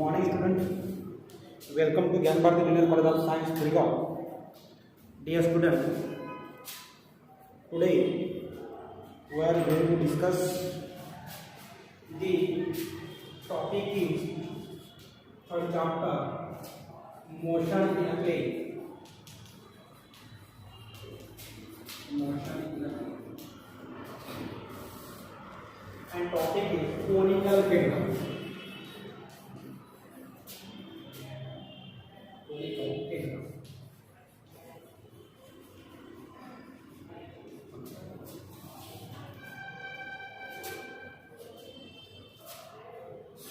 morning students. Welcome to Gyan Bharati Junior College of Science, Gurgaon. Dear students, today we are going to discuss the topic is third chapter, motion in a plane. Motion in a plane. And topic is conical pendulum.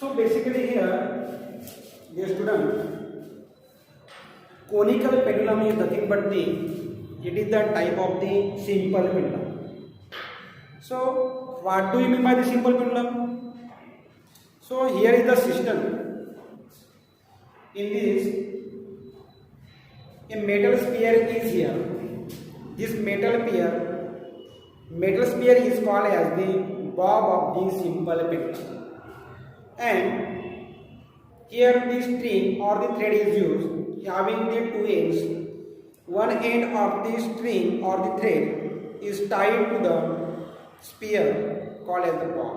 So basically here, dear student, conical pendulum is nothing but it is the type of the simple pendulum. So what do you mean by the simple pendulum? So here is the system. In this, a metal sphere is here. This metal sphere is called as the bob of the simple pendulum. And here the string or the thread is used having the two ends. One end of the string or the thread is tied to the sphere called as the bob,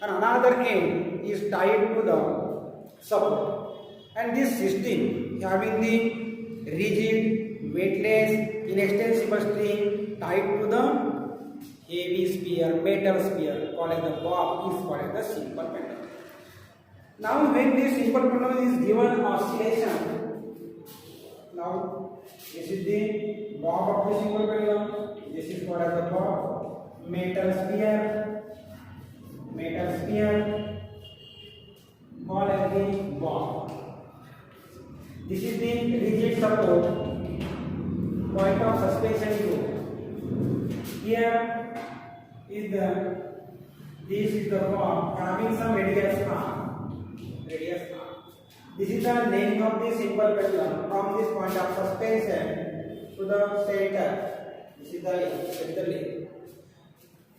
and another end is tied to the support. And this system having the rigid, weightless, inextensible string tied to the heavy sphere, metal sphere called as the bob is called as the simple pendulum. Now when this simple pendulum is given oscillation, now this is the bob of the simple pendulum, this is called as the bob, metal sphere called as the bob. This is the rigid support, point of suspension loop. Here is this is the bob having some radius arm. This is the length of the simple pendulum from this point of suspension to the center. This is the center length.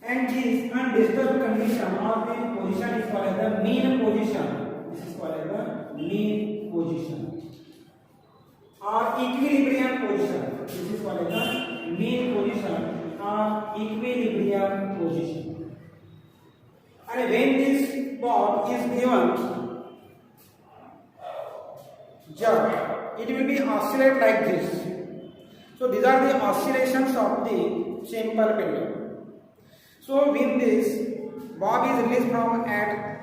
And this undisturbed condition of the position is called as the mean position. This is called as the mean position. Or equilibrium position. This is called as the mean position or equilibrium position. And when this bob is given jerk, it will be oscillate like this. So these are the oscillations of the simple pendulum. So when this bob is released from at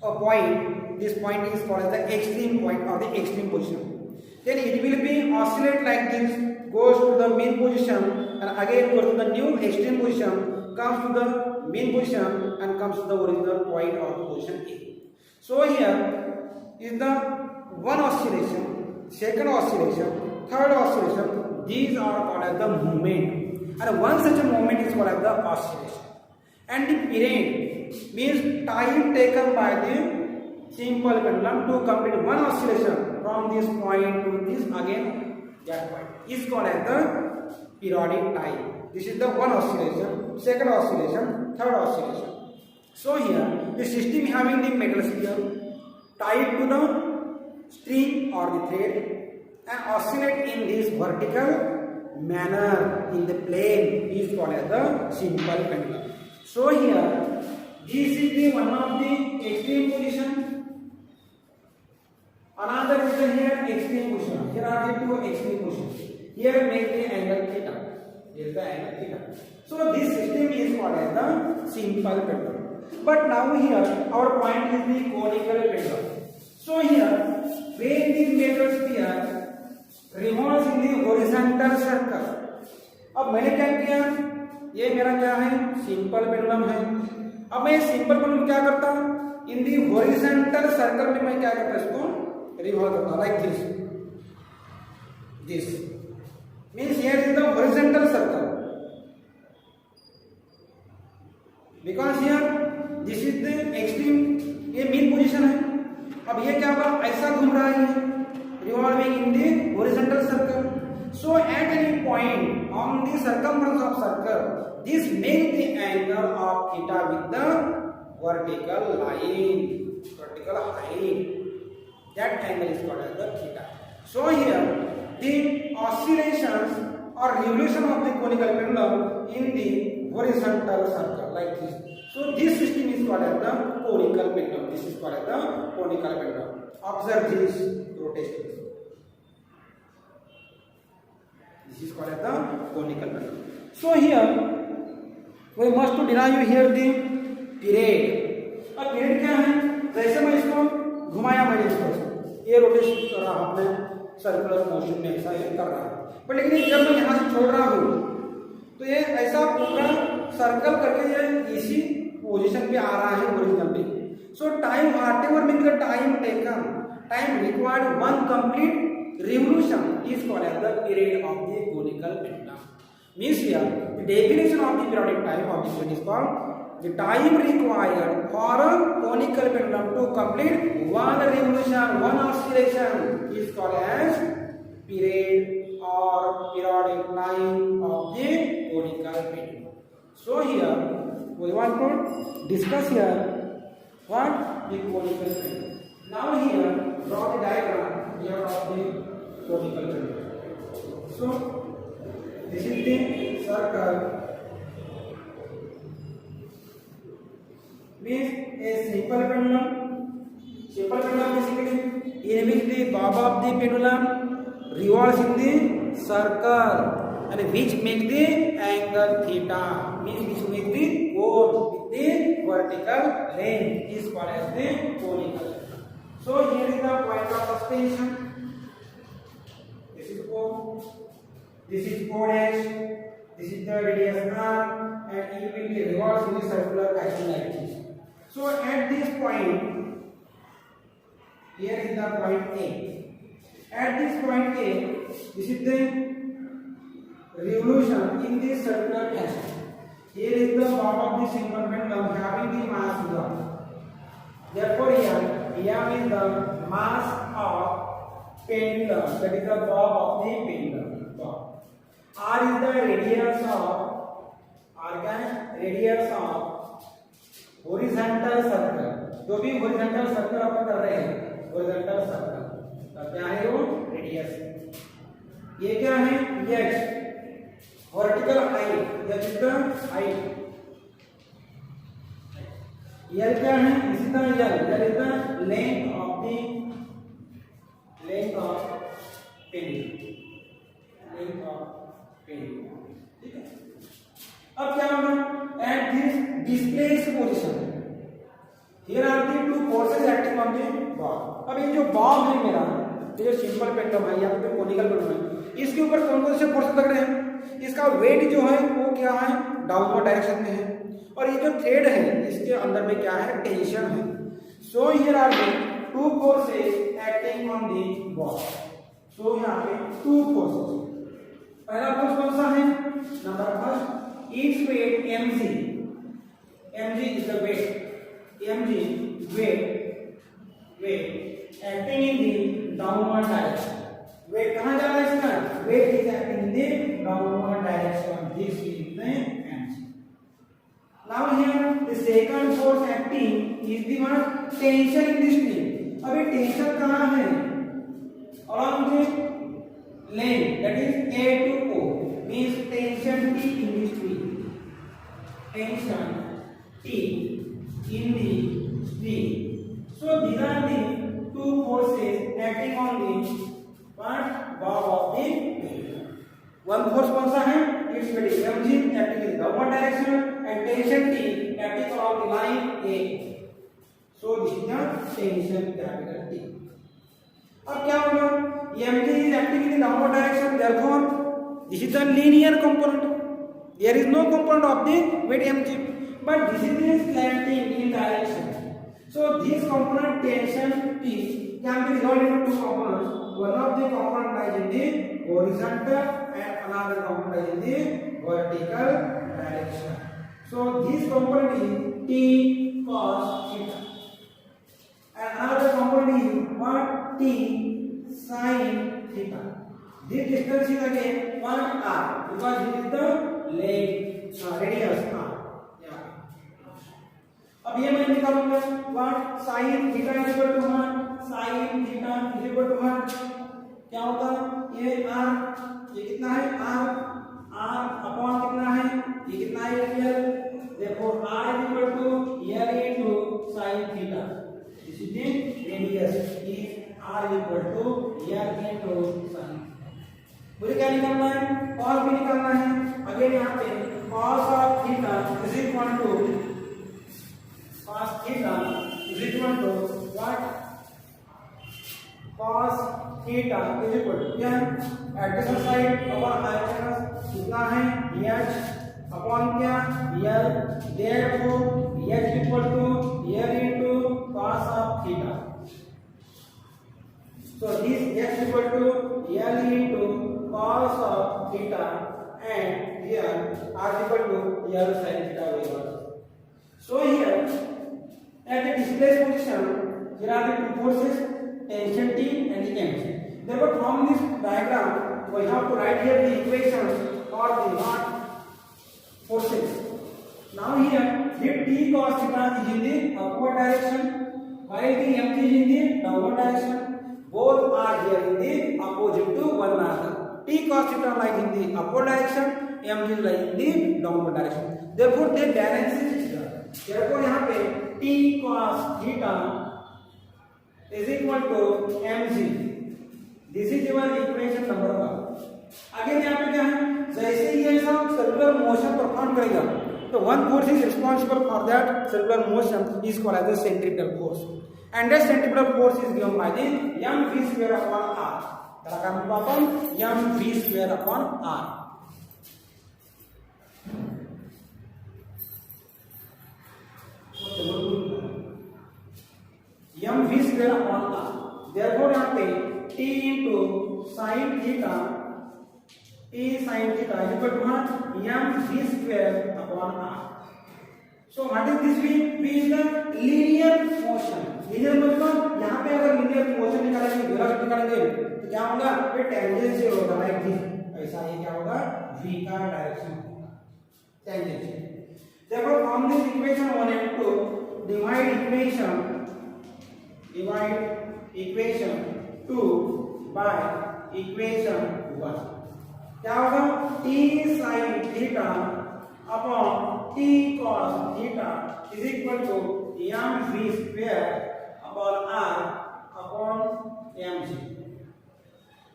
a point, this point is called as the extreme point or the extreme position. Then it will be oscillate like this, goes to the mean position and again goes to the new extreme position, comes to the mean position and comes to the original point of the position A. So here is the one oscillation, second oscillation, third oscillation. These are called as the movement, and one such a movement is called as the oscillation. And the period means time taken by the simple pendulum to complete one oscillation from this point to this again that point is called as the periodic time. This is the one oscillation, second oscillation, third oscillation. So here the system having the metal sphere tied to the string or the thread and oscillate in this vertical manner in the plane is called as the simple pendulum. So here this is the one of the extreme position, another is the here extreme position. Here are the two extreme positions. Here make the angle theta. Here is the angle theta. So this system is called as the simple pendulum. But now here our point is the conical pendulum. So here when this metal sphere revolves in the horizontal circle, अब मैंने क्या किया, ये मेरा क्या है, simple pendulum है. अब मैं सिंपल पेंडुलम क्या करता हूँ, इन दी हॉरिजॉन्टल सर्कल में मैं क्या करता हूँ, इसको रिवॉल्व करता हूँ like this means here is the horizontal circle because here this is the extreme, ये मीन पोजीशन है. अब ये क्या हुआ, ऐसा घूम रहा है revolving in the horizontal circle. So at any point on the circumference of circle, this makes the angle of theta with the vertical line, vertical height. That angle is called as the theta. So here the oscillations or revolution of the conical pendulum in the horizontal circle like this. So this system is called as the conical pendulum. This is called as the conical pendulum. Observe this rotation. This is called as the conical pendulum. So here we must to derive here the period. अब period क्या है? जैसे मैं इसको घुमाया मैंने इसको, ये रोटेशन कर रहा हूँ अपने सर्कुलर मोशन में, ऐसा ये कर रहा हूँ, पर लेकिन जब मैं यहाँ से छोड़ रहा हूँ तो ये ऐसा पूरा सर्कल करके ये इसी पोजीशन पे आ रहा है originally. So time whatever may be the time taken, time required one complete revolution is called as the period of the conical pendulum. Means here the definition of the periodic time of this one is called the time required for a conical pendulum to complete one revolution, one oscillation is called as period or periodic time of the conical pendulum. So here we want to discuss here what the conical pendulum. Now here draw the diagram here of the conical pendulum. So this is the circle. Means a simple pendulum. Simple pendulum basically in which the bob of the pendulum revolves in the circle and which makes the angle theta. Means which makes the cone with the vertical length is called as the conical. So here is the point of suspension. This is O. This is O dash. This is the radius R, and it will be revolves in the circular action like this. So at this point, here is the point A. At this point A, this is the revolution in this circular action. Here is the bob of the simple pendulum having the mass V. Therefore here means the mass of pendulum, that is the bob of the pendulum. R is the radius of horizontal circle. जो भी horizontal circle अपन कर रहे हैं, horizontal circle का क्या है वो radius. ये क्या है h, vertical height, that is the height. L क्या है, इसी तरह L, that is the length of pendulum. Length of pendulum. ठीक है. अब क्या होगा, at this displaced position here are the two forces acting on the bob. अब ये जो bob है मेरा, ये जो सिंपल पेंडुलम है या फिर कोनिकल पेंडुलम है, इसके ऊपर कौन कौन से फोर्स लग रहे हैं. इसका वेट जो है वो क्या है, डाउनवर्ड डायरेक्शन में है, और ये जो थ्रेड है इसके अंदर में क्या है, टेंशन है. So here are the two forces acting on the bob. So यहाँ पे टू फोर्सेस. पहला फोर्स कौन सा है, number first, its weight mg. Mg is the weight. Mg weight acting in the downward direction. Weight कहाँ जा रहा है इसका, weight is acting in the downward direction. This is the mg. Now here the second force acting is the one tension in the string. अभी tension कहाँ है, along the length, that is A to O, means tension T in the string. Tension T in the string. So these are the two forces acting on the bob of the pendulum. One force कौन सा है, it's very mg acting in downward direction and tension T acting along the line A. So this is the tension capital T. अब क्या होगा, mg is acting in the downward direction, therefore this is the linear component. There is no component of the weight mg, but this is the slanting in direction. So this component tension T can be resolved into two components. One of the component lies in the horizontal and another component lies in the vertical direction. So this component is T cos theta, and another component is what, T sin theta. This distance is again 1 r, because this is the length, radius r. Yeah. अब अब ये मैं निकालूंगा what sin theta is equal to sin theta is equal to क्या होता है ये r, ये कितना है r अपॉन कितना है ये कितना है l, देखो r is equal to l into sin theta, this is the radius is r is equal to l into sin। मुझे क्या निकालना है cos भी निकालना है। अगेन यहाँ पे cos of theta is equal to cos theta is equal to what cos theta is equal to क्या एडिशन साइड अपॉन हाइपोटेनस कितना है h अपॉन क्या l, therefore h equal to l into cos of theta. So this x equal to l into cos of theta and here r equal to l sin theta over. So here at the displaced position there are the two forces, tension T and the tension. Therefore from this diagram we have to write here the equation for the not forces. Now here the T cos theta is in the upward direction while the m is in the downward direction. Both are here in the opposite to one another. T cos theta lies in the upward direction, m is lying in the downward direction. Therefore they balance each other. Therefore यहाँ पे T cos theta is equal to mg. This is your equation number 1. Again यहाँ पे क्या है जैसे ही ये सब circular motion perform करेगा तो one force is responsible for that circular motion is called as the centripetal force. And the centripetal force is given by the mv square upon r. Katakan upon mv square upon r. mv square upon r. Therefore यहाँ पे t into sin theta t sin theta is equal to mv square upon r. So what is this v? V is the linear motion. Linear मतलब यहाँ पे अगर linear motion निकालेंगे velocity निकालेंगे तो क्या होगा ये टेंजेंशियल होगा लाइक दिस, ऐसा ये क्या होगा v का डायरेक्शन होगा टेंजेंशियल। देखो from this equation 1 and 2 divide equation 2 by equation 1, क्या होगा t sin theta upon t cos theta is equal to mv square upon r upon mg.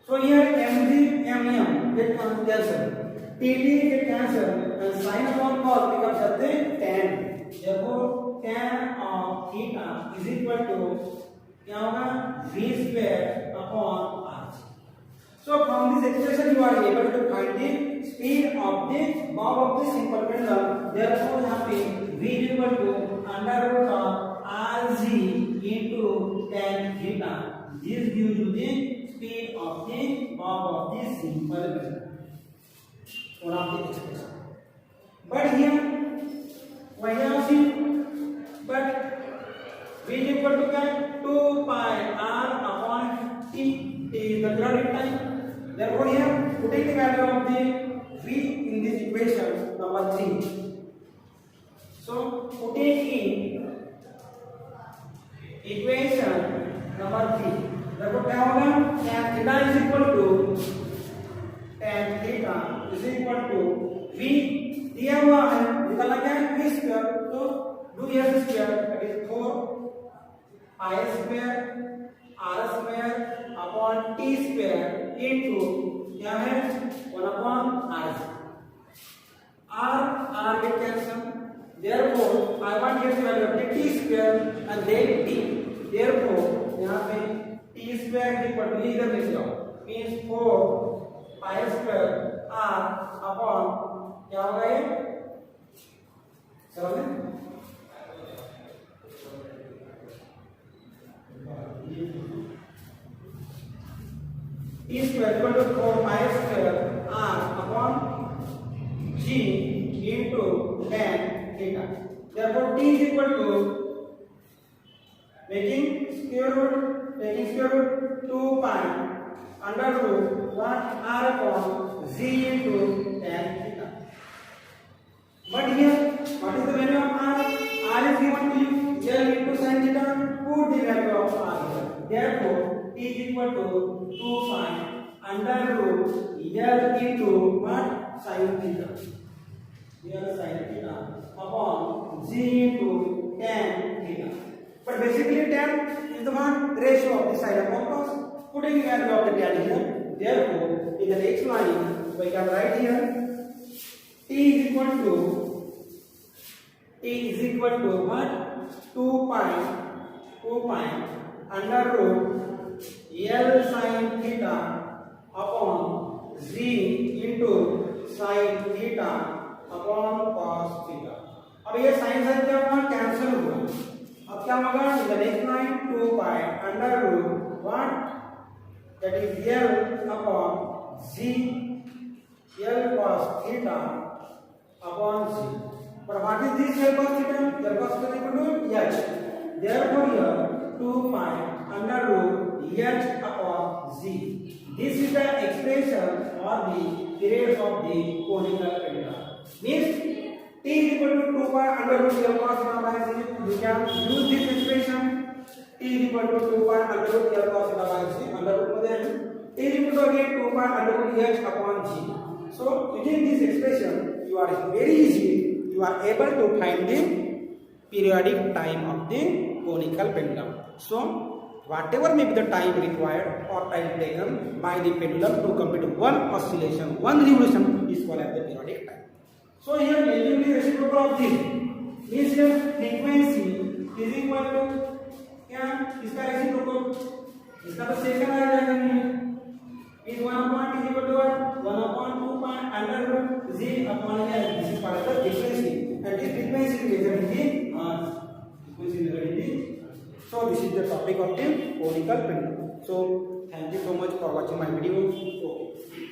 So here mg mm get cancelled, tt get cancelled and sin upon cos becomes at the tan. Therefore tan of theta is equal to क्या होगा v square upon r. So from this expression you are able to find the speed of the bob of the simple pendulum. Therefore यहाँ पे v is equal to under root of rg into tan theta. This gives you the speed of the bob of the simple pendulum. One of the expression. But here we have seen, but v is equal to क्या 2 pi r upon t. T is the periodic time. Therefore here putting the value of the v in this equation number 3. So putting in equation number 3, therefore क्या होगा tan theta is equal to v दिया हुआ है निकालना क्या है v square, तो do here square that is 4 pi square r square upon t square into क्या है 1 upon r get cancel. Therefore I want here to value of t square and then t. Therefore यहाँ पे t square equal to इधर लिख लो means 4 pi square r upon क्या होगा ये समझ में t square equal to 4 pi square r upon g into tan theta. Therefore t is equal to taking square root 2 pi under root 1 r upon g into tan theta. But here what is the value of r? R is given to you equal to 2 pi under root L into what? Sin theta. Here sin theta upon G into tan theta. But basically tan is the one ratio of the sine upon cos. Putting the value of the tan here. Therefore, in the next line, we can write here T is equal to what? 2 pi under root L sin theta upon Z into sin theta upon cos theta. अब ये sin sin क्या हुआ? Cancel हुआ. अब क्या होगा? In the next line 2 pi under root what? That is L upon Z L cos theta upon Z. But what is this L cos theta? L cos theta equal to H. Therefore here 2 pi under root H upon Z. This is the expression or the periods of the conical pendulum. Means T is equal to 2 pi under root L cos theta by Z. You can use this expression. T is equal to 2 pi under root L cos theta by Z. Under root मध्ये आहे. T is equal to again 2 pi under root H upon G. So using this expression, you are very easy. You are able to find the periodic time of the conical pendulum. So whatever may be the time required or time taken by the pendulum to complete one oscillation, one revolution is called as the periodic time. So here using the reciprocal of this means here frequency is equal to क्या? इसका reciprocal इसका तो second आ जाएगा is 1 upon t is equal to what? 1 upon 2 pi under root Z upon L. This is part of the frequency, and this frequency is measured in the frequency is measured in the. So this is the topic of the conical pendulum. So thank you so much for watching my video. Okay.